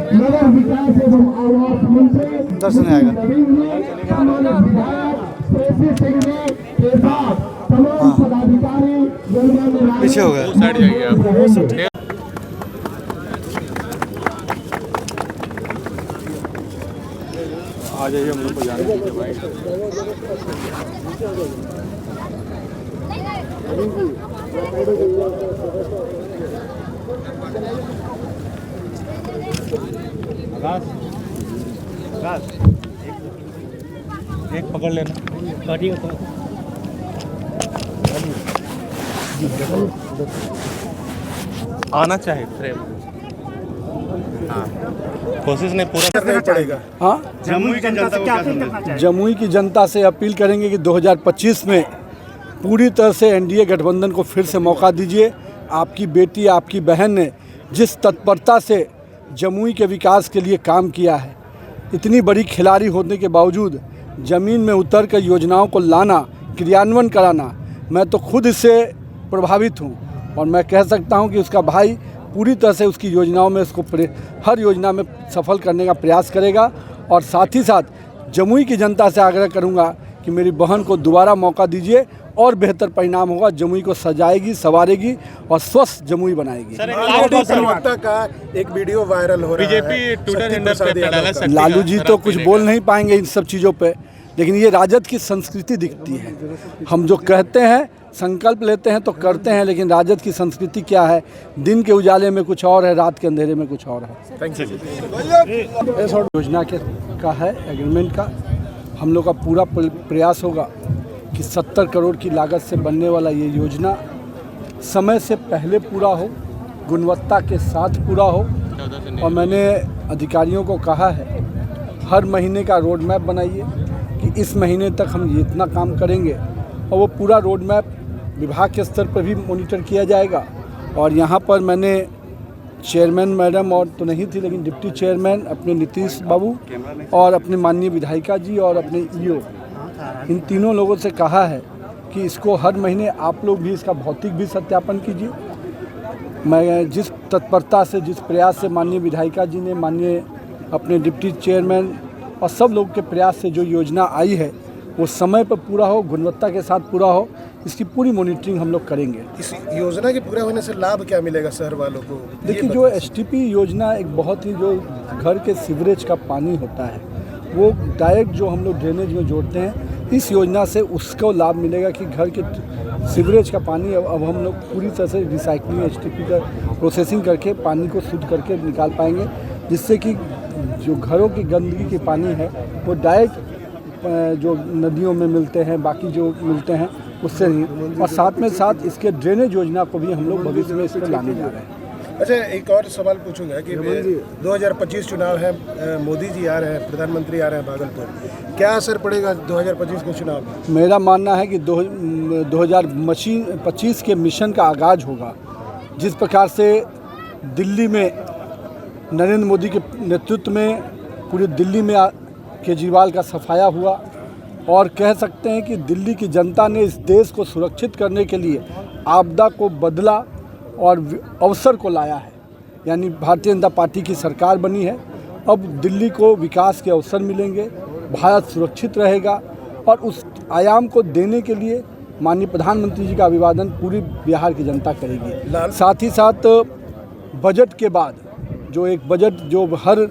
नगर विकास एवं आवास मंत्री दर्शन आएगा तमाम पदाधिकारी पीछे हो गया साइड जाइए आप। आ जाइए हम लोग को जाने दीजिए भाई। आकाश एक पकड़ लेना आना चाहिए फ्रेम। हाँ कोशिश नहीं पूरा करना पड़ेगा। हाँ, जमुई की जनता को क्या संदेश दें? जमुई की जनता से अपील करेंगे कि 2025 में पूरी तरह से एनडीए गठबंधन को फिर से मौका दीजिए। आपकी बेटी आपकी बहन ने जिस तत्परता से जमुई के विकास के लिए काम किया है, इतनी बड़ी खिलाड़ी होने के बावजूद ज़मीन में उतर कर योजनाओं को लाना, क्रियान्वयन कराना, मैं तो खुद इससे प्रभावित हूँ। और मैं कह सकता हूँ कि उसका भाई पूरी तरह से उसकी योजनाओं में उसको हर योजना में सफल करने का प्रयास करेगा। और साथ ही साथ जमुई की जनता से आग्रह करूँगा कि मेरी बहन को दोबारा मौका दीजिए और बेहतर परिणाम होगा। जमुई को सजाएगी, संवारेगी और स्वस्थ जमुई बनाएगी। का एक वीडियो वायरल हो रहा है, बीजेपी ट्विटर हैंडल पे डाला। लालू जी तो कुछ बोल नहीं पाएंगे इन सब चीज़ों पे, लेकिन ये राजद की संस्कृति दिखती है। हम जो कहते हैं, संकल्प लेते हैं तो करते हैं, लेकिन राजद की संस्कृति क्या है, दिन के उजाले में कुछ और है, रात के अंधेरे में कुछ और है। योजना का है एग्रीमेंट का, हम लोग का पूरा प्रयास होगा कि 70 करोड़ की लागत से बनने वाला ये योजना समय से पहले पूरा हो, गुणवत्ता के साथ पूरा हो। और मैंने अधिकारियों को कहा है हर महीने का रोड मैप बनाइए कि इस महीने तक हम ये इतना काम करेंगे, और वो पूरा रोड मैप विभाग के स्तर पर भी मॉनिटर किया जाएगा। और यहाँ पर मैंने चेयरमैन मैडम और तो नहीं थी, लेकिन डिप्टी चेयरमैन अपने नीतीश बाबू और अपने माननीय विधायिका जी और अपने ईओ, इन तीनों लोगों से कहा है कि इसको हर महीने आप लोग भी इसका भौतिक भी सत्यापन कीजिए। मैं जिस तत्परता से, जिस प्रयास से माननीय विधायिका जी ने, माननीय अपने डिप्टी चेयरमैन और सब लोग के प्रयास से जो योजना आई है वो समय पर पूरा हो, गुणवत्ता के साथ पूरा हो, इसकी पूरी मॉनिटरिंग हम लोग करेंगे। इस योजना के पूरा होने से लाभ क्या मिलेगा शहर वालों को? देखिए, जो एसटीपी योजना एक बहुत ही, जो घर के सीवरेज का पानी होता है वो डायरेक्ट जो हम लोग ड्रेनेज में जोड़ते हैं, इस योजना से उसको लाभ मिलेगा कि घर के सीवरेज का पानी अब हम लोग पूरी तरह से रिसाइकलिंग एसटीपी का प्रोसेसिंग करके पानी को शुद्ध करके निकाल पाएंगे, जिससे कि जो घरों की गंदगी के पानी है वो डायरेक्ट जो नदियों में मिलते हैं, बाकी जो मिलते हैं उससे नहीं। और साथ में साथ इसके ड्रेनेज योजना को भी हम लोग भविष्य में इसको लाने जा रहे हैं। अच्छा, एक और सवाल पूछूंगा कि 2025 चुनाव है, मोदी जी आ रहे हैं, प्रधानमंत्री आ रहे हैं भागलपुर, क्या असर पड़ेगा 2025 के चुनाव में? मेरा मानना है कि 2025 के मिशन का आगाज़ होगा। जिस प्रकार से दिल्ली में नरेंद्र मोदी के नेतृत्व में पूरी दिल्ली में केजरीवाल का सफाया हुआ, और कह सकते हैं कि दिल्ली की जनता ने इस देश को सुरक्षित करने के लिए आपदा को बदला और अवसर को लाया है। यानी भारतीय जनता पार्टी की सरकार बनी है, अब दिल्ली को विकास के अवसर मिलेंगे, भारत सुरक्षित रहेगा। और उस आयाम को देने के लिए माननीय प्रधानमंत्री जी का अभिवादन पूरी बिहार की जनता करेगी। साथ ही साथ बजट के बाद जो एक बजट जो हर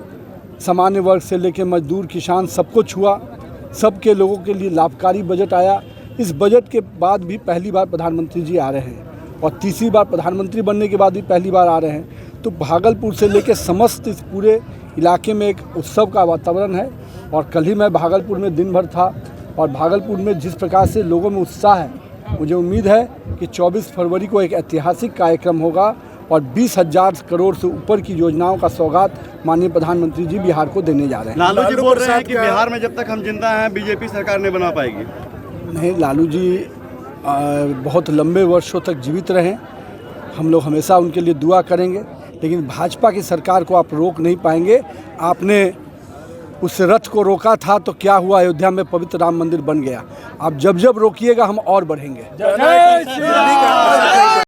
सामान्य वर्ग से लेकर मजदूर, किसान सबको छुआ, सबके लोगों के लिए लाभकारी बजट आया। इस बजट के बाद भी पहली बार प्रधानमंत्री जी आ रहे हैं, और तीसरी बार प्रधानमंत्री बनने के बाद भी पहली बार आ रहे हैं। तो भागलपुर से लेकर समस्त इस पूरे इलाके में एक उत्सव का वातावरण है। और कल ही मैं भागलपुर में दिन भर था, और भागलपुर में जिस प्रकार से लोगों में उत्साह है, मुझे उम्मीद है कि 24 फरवरी को एक ऐतिहासिक कार्यक्रम होगा और 20,000 करोड़ से ऊपर की योजनाओं का सौगात माननीय प्रधानमंत्री जी बिहार को देने जा रहे हैं। लालू जी बोल रहे हैं कि बिहार में जब तक हम जिंदा हैं बीजेपी सरकार नहीं बना पाएगी। नहीं, लालू जी बहुत लंबे वर्षों तक जीवित रहें, हम लोग हमेशा उनके लिए दुआ करेंगे। लेकिन भाजपा की सरकार को आप रोक नहीं पाएंगे। आपने उस रथ को रोका था तो क्या हुआ, अयोध्या में पवित्र राम मंदिर बन गया। आप जब जब रोकिएगा हम और बढ़ेंगे।